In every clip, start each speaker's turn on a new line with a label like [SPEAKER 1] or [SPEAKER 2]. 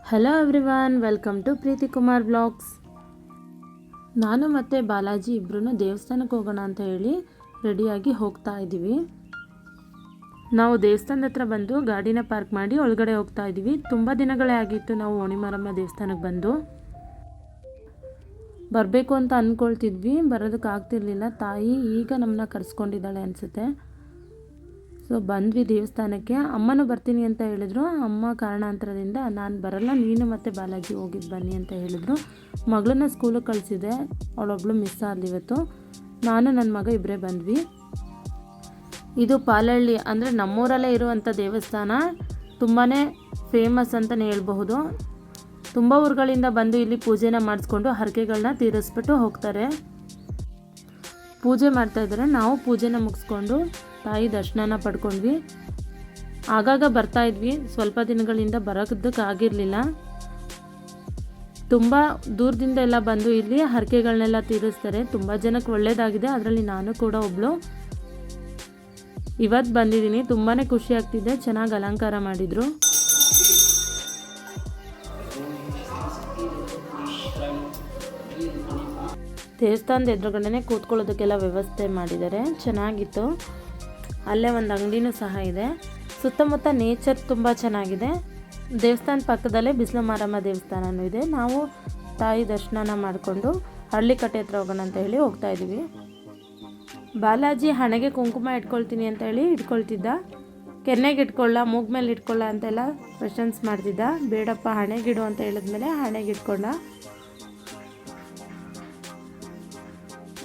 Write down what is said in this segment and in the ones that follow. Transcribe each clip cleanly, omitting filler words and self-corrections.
[SPEAKER 1] Hello everyone, welcome to Preethi Kumar vlogs. ನಾನು ಮತ್ತು ಬಾಲಾಜಿ ಇಬ್ಬರೂ ದೇವಸ್ಥಾನಕ್ಕೆ ಹೋಗೋಣ ಅಂತ ಹೇಳಿ ರೆಡಿಯಾಗಿ ಹೋಗ್ತಾ ಇದ್ದೀವಿ. ನಾವು ದೇವಸ್ಥಾನದ ಹತ್ರ ಬಂದು ಗಾಡಿನ ಪಾರ್ಕ್ ಮಾಡಿ ಒಳಗಡೆ ಹೋಗ್ತಾ ಇದ್ದೀವಿ. ತುಂಬ ದಿನಗಳೇ ಆಗಿತ್ತು ನಾವು ಓಣಿಮಾರಮ್ಮ ದೇವಸ್ಥಾನಕ್ಕೆ ಬಂದು. ಬರಬೇಕು ಅಂತ ಅಂದ್ಕೊಳ್ತಿದ್ವಿ, ಬರೋದಕ್ಕೆ ಆಗ್ತಿರ್ಲಿಲ್ಲ. ತಾಯಿ ಈಗ ನಮ್ಮನ್ನ ಕರೆಸ್ಕೊಂಡಿದ್ದಾಳೆ ಅನಿಸುತ್ತೆ. ಸೊ ಬಂದ್ವಿ ದೇವಸ್ಥಾನಕ್ಕೆ. ಅಮ್ಮನೂ ಬರ್ತೀನಿ ಅಂತ ಹೇಳಿದ್ರು. ಅಮ್ಮ ಕಾರಣಾಂತರದಿಂದ ನಾನು ಬರಲ್ಲ, ನೀನು ಮತ್ತು ಬಾಲಾಜಿ ಹೋಗಿದ್ದು ಬನ್ನಿ ಅಂತ ಹೇಳಿದ್ರು. ಮಗಳನ್ನ ಸ್ಕೂಲಿಗೆ ಕಳಿಸಿದೆ, ಅವಳೊಬ್ಳು ಮಿಸ್ ಆದ್ಲು ಇವತ್ತು. ನಾನು ನನ್ನ ಮಗ ಇಬ್ಬರೇ ಬಂದ್ವಿ. ಇದು ಪಾಲಹಳ್ಳಿ ಅಂದರೆ ನಮ್ಮೂರಲ್ಲೇ ಇರುವಂಥ ದೇವಸ್ಥಾನ. ತುಂಬಾ ಫೇಮಸ್ ಅಂತಲೇ ಹೇಳ್ಬಹುದು. ತುಂಬ ಊರುಗಳಿಂದ ಬಂದು ಇಲ್ಲಿ ಪೂಜೆನ ಮಾಡಿಸ್ಕೊಂಡು ಹರಕೆಗಳನ್ನ ತೀರಿಸ್ಬಿಟ್ಟು ಹೋಗ್ತಾರೆ. ಪೂಜೆ ಮಾಡ್ತಾಯಿದ್ದಾರೆ. ನಾವು ಪೂಜೆನ ಮುಗಿಸ್ಕೊಂಡು ತಾಯಿ ದರ್ಶನನ ಪಡ್ಕೊಂಡ್ವಿ. ಆಗಾಗ ಬರ್ತಾಯಿದ್ವಿ, ಸ್ವಲ್ಪ ದಿನಗಳಿಂದ ಬರೋದಕ್ಕಾಗಿರಲಿಲ್ಲ. ತುಂಬ ದೂರದಿಂದ ಎಲ್ಲ ಬಂದು ಇಲ್ಲಿ ಹರಕೆಗಳನ್ನೆಲ್ಲ ತೀರಿಸ್ತಾರೆ. ತುಂಬ ಜನಕ್ಕೆ ಒಳ್ಳೆಯದಾಗಿದೆ, ಅದರಲ್ಲಿ ನಾನು ಕೂಡ ಒಬ್ಬಳು. ಇವತ್ತು ಬಂದಿದ್ದೀನಿ, ತುಂಬಾ ಖುಷಿ ಆಗ್ತಿದೆ. ಚೆನ್ನಾಗಿ ಅಲಂಕಾರ ಮಾಡಿದರು. ದೇವಸ್ಥಾನದ ಎದುರುಗಡೆ ಕೂತ್ಕೊಳ್ಳೋದಕ್ಕೆಲ್ಲ ವ್ಯವಸ್ಥೆ ಮಾಡಿದ್ದಾರೆ, ಚೆನ್ನಾಗಿತ್ತು. ಅಲ್ಲೇ ಒಂದು ಅಂಗಡಿನೂ ಸಹ ಇದೆ. ಸುತ್ತಮುತ್ತ ನೇಚರ್ ತುಂಬ ಚೆನ್ನಾಗಿದೆ. ದೇವಸ್ಥಾನದ ಪಕ್ಕದಲ್ಲೇ ಬಿಸಿಲು ಮಾರಮ್ಮ ದೇವಸ್ಥಾನವೂ ಇದೆ. ನಾವು ತಾಯಿ ದರ್ಶನನ ಮಾಡಿಕೊಂಡು ಹಳ್ಳಿಕಟ್ಟೆ ಹತ್ರ ಹೋಗೋಣ ಅಂತ ಹೇಳಿ ಹೋಗ್ತಾ ಇದ್ದೀವಿ. ಬಾಲಾಜಿ ಹಣೆಗೆ ಕುಂಕುಮ ಇಟ್ಕೊಳ್ತೀನಿ ಅಂತ ಹೇಳಿ ಇಟ್ಕೊಳ್ತಿದ್ದ. ಕೆನ್ನೆಗೆ ಇಟ್ಕೊಳ್ಳ, ಮೂಗ್ ಮೇಲೆ ಇಟ್ಕೊಳ್ಳ ಅಂತೆಲ್ಲ ಕ್ವೆಶನ್ಸ್ ಮಾಡ್ತಿದ್ದ. ಬೇಡಪ್ಪ ಹಣೆಗಿಡು ಅಂತ ಹೇಳಿದ್ಮೇಲೆ ಹಣೆಗೆ ಇಟ್ಕೊಂಡ.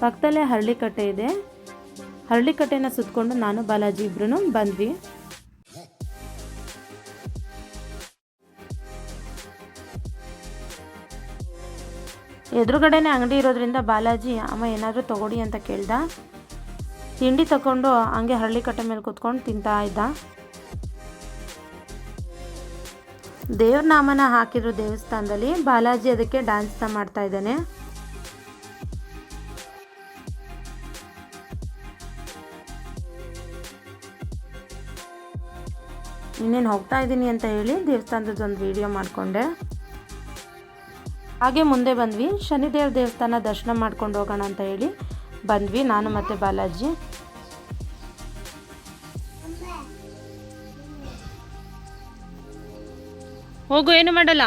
[SPEAKER 1] ಪಕ್ಕದಲ್ಲೇ ಹಳ್ಳಿಕಟ್ಟೆ ಇದೆ. ಹಳ್ಳಿಕಟ್ಟೆನ ಸುತ್ತಕೊಂಡು ನಾನು ಬಾಲಾಜಿ ಇಬ್ರು ಬಂದ್ವಿ. ಎದುರುಗಡೆನೇ ಅಂಗಡಿ ಇರೋದ್ರಿಂದ ಬಾಲಾಜಿ ಅಮ್ಮ ಏನಾದರೂ ತಗೊಡಿ ಅಂತ ಕೇಳ್ದ. ತಿಂಡಿ ತಗೊಂಡು ಹಂಗೆ ಹಳ್ಳಿಕಟ್ಟೆ ಮೇಲೆ ಕೂತ್ಕೊಂಡು ತಿಂತಾ ಇದ್ದ. ದೇವ್ರ ನಾಮನ ಹಾಕಿರೋ ದೇವಸ್ಥಾನದಲ್ಲಿ ಬಾಲಾಜಿ ಅದಕ್ಕೆ ಡ್ಯಾನ್ಸ್ನ ಮಾಡ್ತಾ ಇದ್ದಾನೆ. ಇನ್ನೇನು ಹೋಗ್ತಾ ಇದ್ದೀನಿ ಅಂತ ಹೇಳಿ ದೇವಸ್ಥಾನದೊಂದು ವಿಡಿಯೋ ಮಾಡಿಕೊಂಡೆ. ಹಾಗೆ ಮುಂದೆ ಬಂದ್ವಿ. ಶನಿದೇವ ದೇವಸ್ಥಾನ ದರ್ಶನ ಮಾಡ್ಕೊಂಡು ಹೋಗೋಣ ಅಂತ ಹೇಳಿ ಬಂದ್ವಿ ನಾನು ಮತ್ತು ಬಾಲಾಜಿ. ಹೋಗು, ಏನು ಮಾಡಲ್ಲ.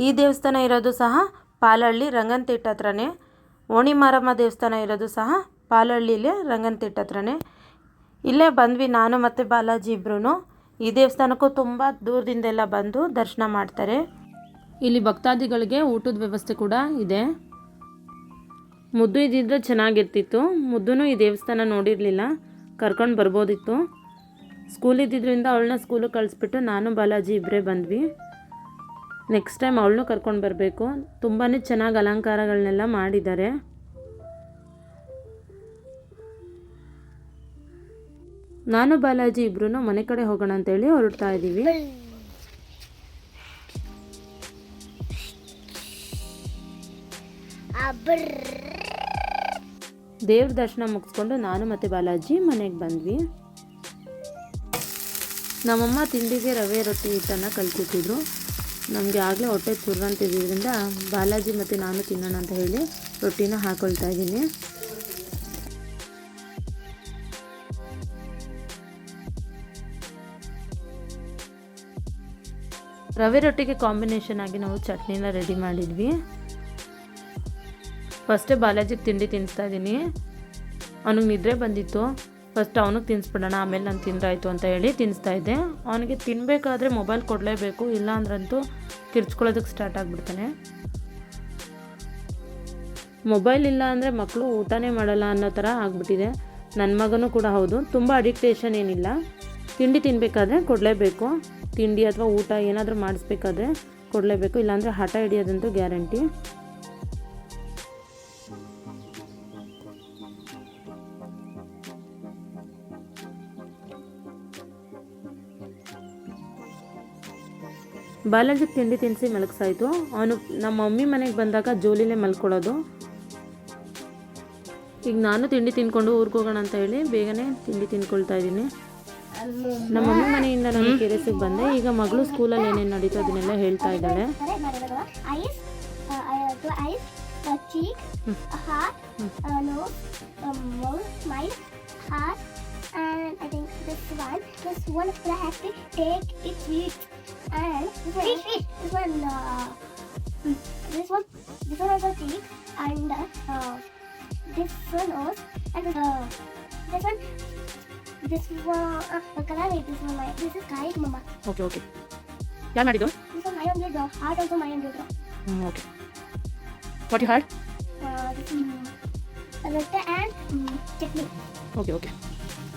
[SPEAKER 1] ಈ ದೇವಸ್ಥಾನ ಇರೋದು ಸಹ ಪಾಲಹಳ್ಳಿ ರಂಗನತಿಟ್ಟ ಹತ್ರನೇ. ಓಣಿಮಾರಮ್ಮ ದೇವಸ್ಥಾನ ಇರೋದು ಸಹ ಪಾಲಹಳ್ಳಿಲೇ ರಂಗನತಿಟ್ಟ ಹತ್ರನೇ. ಇಲ್ಲೇ ಬಂದ್ವಿ ನಾನು ಮತ್ತು ಬಾಲಾಜಿ ಇಬ್ರು. ಈ ದೇವಸ್ಥಾನಕ್ಕೂ ತುಂಬ ದೂರದಿಂದೆಲ್ಲ ಬಂದು ದರ್ಶನ ಮಾಡ್ತಾರೆ. ಇಲ್ಲಿ ಭಕ್ತಾದಿಗಳಿಗೆ ಊಟದ ವ್ಯವಸ್ಥೆ ಕೂಡ ಇದೆ. ಮುದ್ದು ಇದ್ದಿದ್ರೆ ಚೆನ್ನಾಗಿರ್ತಿತ್ತು. ಮುದ್ದೂ ಈ ದೇವಸ್ಥಾನ ನೋಡಿರಲಿಲ್ಲ, ಕರ್ಕೊಂಡು ಬರ್ಬೋದಿತ್ತು. ಸ್ಕೂಲ್ ಇದ್ದಿದ್ದರಿಂದ ಅವಳನ್ನ ಸ್ಕೂಲಿಗೆ ಕಳಿಸ್ಬಿಟ್ಟು ನಾನು ಬಾಲಾಜಿ ಇಬ್ಬರೇ ಬಂದ್ವಿ. ನೆಕ್ಸ್ಟ್ ಟೈಮ್ ಅವಳನ್ನೂ ಕರ್ಕೊಂಡು ಬರಬೇಕು. ತುಂಬಾ ಚೆನ್ನಾಗಿ ಅಲಂಕಾರಗಳನ್ನೆಲ್ಲ ಮಾಡಿದ್ದಾರೆ. ನಾನು ಬಾಲಾಜಿ ಇಬ್ರು ಮನೆ ಕಡೆ ಹೋಗೋಣ ಅಂತೇಳಿ ಹೊರಡ್ತಾ ಇದ್ದೀವಿ. ದೇವ್ರ ದರ್ಶನ ಮುಗಿಸ್ಕೊಂಡು ನಾನು ಮತ್ತು ಬಾಲಾಜಿ ಮನೆಗೆ ಬಂದ್ವಿ. ನಮ್ಮಮ್ಮ ತಿಂಡಿಗೆ ರವೆ ರೊಟ್ಟಿ ಹಿಟ್ಟನ್ನು ಕಲಿಸಿಟ್ಟಿದ್ರು. ನಮಗೆ ಆಗಲೇ ಹೊಟ್ಟೆ ಚುರ್ರಂತಿದ್ದರಿಂದ ಬಾಲಾಜಿ ಮತ್ತು ನಾನು ತಿನ್ನೋಣ ಅಂತ ಹೇಳಿ ರೊಟ್ಟಿನ ಹಾಕೊಳ್ತಾ ಇದ್ದೀನಿ. ರವೆ ರೊಟ್ಟಿಗೆ ಕಾಂಬಿನೇಷನ್ ಆಗಿ ನಾವು ಚಟ್ನಿನ ರೆಡಿ ಮಾಡಿದ್ವಿ. ಫಸ್ಟೇ ಬಾಲಾಜಿಗೆ ತಿಂಡಿ ತಿನ್ನಿಸ್ತಾ ಇದ್ದೀನಿ. ಅವನಿಗೆ ನಿದ್ರೆ ಬಂದಿತ್ತು. ಫಸ್ಟ್ ಅವನಿಗೆ ತಿನ್ನಿಸ್ಬಿಡೋಣ, ಆಮೇಲೆ ನಾನು ತಿಂದಾಯಿತು ಅಂತ ಹೇಳಿ ತಿನ್ನಿಸ್ತಾ ಇದ್ದೆ. ಅವನಿಗೆ ತಿನ್ನಬೇಕಾದ್ರೆ ಮೊಬೈಲ್ ಕೊಡಲೇಬೇಕು, ಇಲ್ಲ ಅಂದ್ರಂತೂ ಕಿರ್ಚ್ಕೊಳ್ಳೋದಕ್ಕೆ ಸ್ಟಾರ್ಟ್ ಆಗಿಬಿಡ್ತಾನೆ. ಮೊಬೈಲ್ ಇಲ್ಲ ಅಂದರೆ ಮಕ್ಕಳು ಊಟನೇ ಮಾಡಲ್ಲ ಅನ್ನೋ ಥರ ಆಗಿಬಿಟ್ಟಿದೆ. ನನ್ನ ಮಗನೂ ಕೂಡ ಹೌದು. ತುಂಬ ಅಡಿಕ್ಟೇಷನ್ ಏನಿಲ್ಲ, ತಿಂಡಿ ತಿನ್ನಬೇಕಾದ್ರೆ ಕೊಡಲೇಬೇಕು. ತಿಂಡಿ ಅಥವಾ ಊಟ ಏನಾದರೂ ಮಾಡಿಸ್ಬೇಕಾದ್ರೆ ಕೊಡಲೇಬೇಕು, ಇಲ್ಲಾಂದರೆ ಹಠ ಹಿಡಿಯೋದಂತೂ ಗ್ಯಾರಂಟಿ. ಬಾಲಾಜಿಗೆ ತಿಂಡಿ ತಿನ್ನಿಸಿ ಮಲಗಿಸಾಯಿತು. ಅವನು ನಮ್ಮ ಮಮ್ಮಿ ಮನೆಗೆ ಬಂದಾಗ ಜೋಲಿಲೇ ಮಲ್ಕೊಳ್ಳೋದು. ಈಗ ನಾನು ತಿಂಡಿ ತಿನ್ಕೊಂಡು ಊರಿಗೆ ಹೋಗೋಣ ಅಂತ ಹೇಳಿ ಬೇಗನೆ ತಿಂಡಿ ತಿನ್ಕೊಳ್ತಾ ಇದ್ದೀನಿ. ನಮ್ಮ ಮಮ್ಮಿ ಮನೆಯಿಂದ ನಾನು ಕೆರೆಸಿಗೆ ಬಂದೆ. ಈಗ ಮಗಳು ಸ್ಕೂಲಲ್ಲಿ ಏನೇನು ನಡೀತು ಅದನ್ನೆಲ್ಲ ಹೇಳ್ತಾ ಇದ್ದಾಳೆ.
[SPEAKER 2] And I think this one I have to take it sweet and this one also cheek and this one also and this one color is this one this is kite mama.
[SPEAKER 1] Okay क्या ಮಾಡಿದ್ದು?
[SPEAKER 2] This one my own draw heart also my own draw.
[SPEAKER 1] Okay what you had?
[SPEAKER 2] This vector and chutney.
[SPEAKER 1] Okay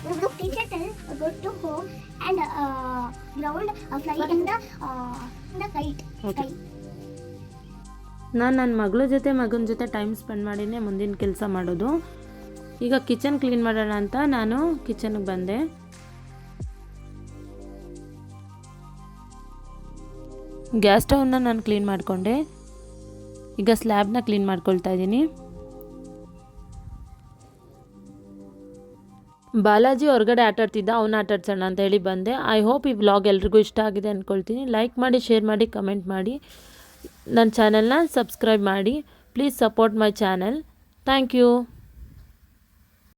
[SPEAKER 2] The teacher tells go to home and ground fly in the kite.
[SPEAKER 1] Okay. ನಾನು ನನ್ನ ಮಗನ ಜೊತೆ time spend ಮಾಡಿನೇ ಮುಂದಿನ ಕೆಲಸ ಮಾಡೋದು. ಈಗ kitchen clean ಮಾಡೋಣ ಅಂತ ನಾನು ಕಿಚನ್ಗೆ ಬಂದೆ. ಗ್ಯಾಸ್ ಸ್ಟವ್ನ ನಾನು ಕ್ಲೀನ್ ಮಾಡಿಕೊಂಡೆ. ಈಗ ಸ್ಲ್ಯಾಬ್ನ ಕ್ಲೀನ್ ಮಾಡ್ಕೊಳ್ತಾ ಇದ್ದೀನಿ. ಬಾಲಾಜಿ ಹೊರಗಡೆ ಆಟಾಡ್ತಿದ್ದ, ಅವನು ಆಟಾಡ್ಸೋಣ ಅಂತ ಹೇಳಿ ಬಂದೆ. ಐ ಹೋಪ್ ಈ ವ್ಲಾಗ್ ಎಲ್ರಿಗೂ ಇಷ್ಟ ಆಗಿದೆ ಅಂದ್ಕೊಳ್ತೀನಿ. ಲೈಕ್ ಮಾಡಿ, ಶೇರ್ ಮಾಡಿ, ಕಮೆಂಟ್ ಮಾಡಿ, ನನ್ನ ಚಾನಲ್ನ ಸಬ್ಸ್ಕ್ರೈಬ್ ಮಾಡಿ. Please support my channel. Thank you.